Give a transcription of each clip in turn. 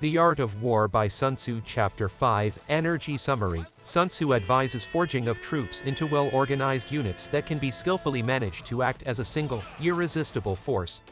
The Art of War by Sun Tzu. Chapter 5 Energy Summary. Sun Tzu advises forging of troops into well-organized units that can be skillfully managed to act as a single, irresistible force.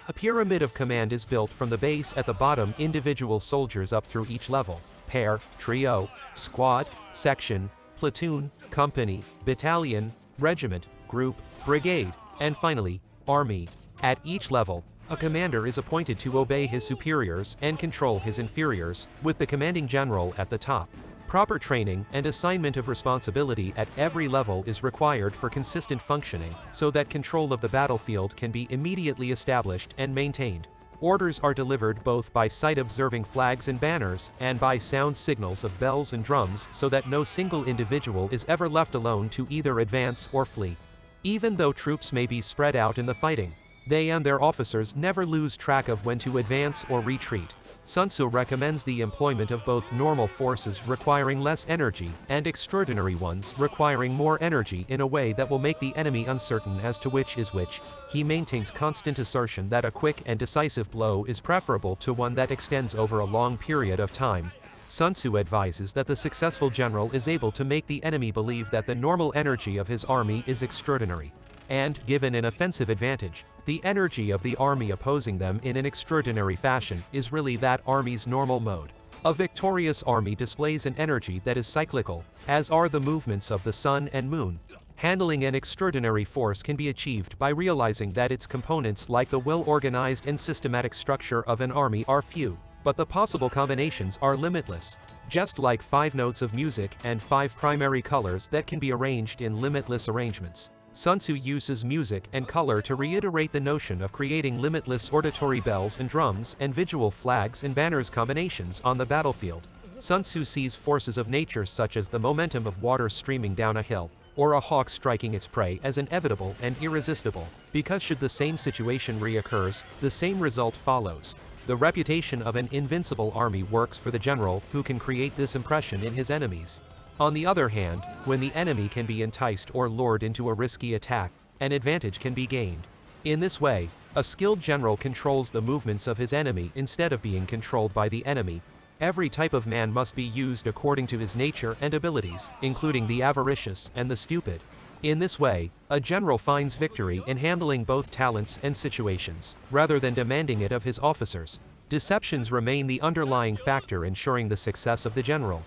A pyramid of command is built from the base at the bottom, individual soldiers up through each level: pair, trio, squad, section, platoon, company, battalion, regiment, group, brigade, and finally, army. At each level, a commander is appointed to obey his superiors and control his inferiors, with the commanding general at the top. Proper training and assignment of responsibility at every level is required for consistent functioning, so that control of the battlefield can be immediately established and maintained. Orders are delivered both by sight observing flags and banners, and by sound signals of bells and drums, so that no single individual is ever left alone to either advance or flee. Even though troops may be spread out in the fighting, they and their officers never lose track of when to advance or retreat. Sun Tzu recommends the employment of both normal forces requiring less energy and extraordinary ones requiring more energy in a way that will make the enemy uncertain as to which is which. He maintains constant assertion that a quick and decisive blow is preferable to one that extends over a long period of time. Sun Tzu advises that the successful general is able to make the enemy believe that the normal energy of his army is extraordinary. And, given an offensive advantage, the energy of the army opposing them in an extraordinary fashion is really that army's normal mode. A victorious army displays an energy that is cyclical, as are the movements of the sun and moon. Handling an extraordinary force can be achieved by realizing that its components, like the well-organized and systematic structure of an army, are few, but the possible combinations are limitless. Just like 5 notes of music and 5 primary colors that can be arranged in limitless arrangements. Sun Tzu uses music and color to reiterate the notion of creating limitless auditory bells and drums and visual flags and banners combinations on the battlefield. Sun Tzu sees forces of nature such as the momentum of water streaming down a hill, or a hawk striking its prey, as inevitable and irresistible, because should the same situation reoccurs, the same result follows. The reputation of an invincible army works for the general who can create this impression in his enemies. On the other hand, when the enemy can be enticed or lured into a risky attack, an advantage can be gained. In this way, a skilled general controls the movements of his enemy instead of being controlled by the enemy. Every type of man must be used according to his nature and abilities, including the avaricious and the stupid. In this way, a general finds victory in handling both talents and situations, rather than demanding it of his officers. Deceptions remain the underlying factor ensuring the success of the general.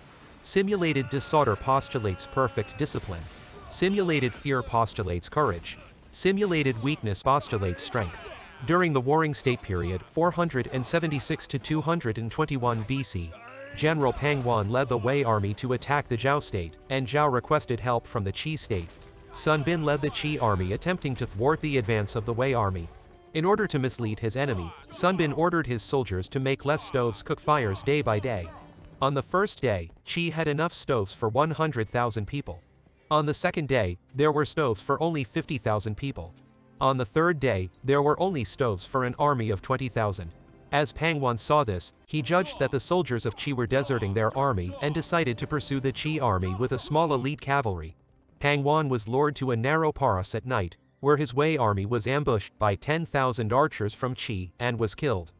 Simulated disorder postulates perfect discipline. Simulated fear postulates courage. Simulated weakness postulates strength. During the Warring State period 476 to 221 BC, General Pang Wan led the Wei army to attack the Zhao state, and Zhao requested help from the Qi state. Sun Bin led the Qi army attempting to thwart the advance of the Wei army. In order to mislead his enemy, Sun Bin ordered his soldiers to make less stoves cook fires day by day. On the first day, Qi had enough stoves for 100,000 people. On the second day, there were stoves for only 50,000 people. On the third day, there were only stoves for an army of 20,000. As Pang Wan saw this, he judged that the soldiers of Qi were deserting their army and decided to pursue the Qi army with a small elite cavalry. Pang Wan was lured to a narrow pass at night, where his Wei army was ambushed by 10,000 archers from Qi and was killed.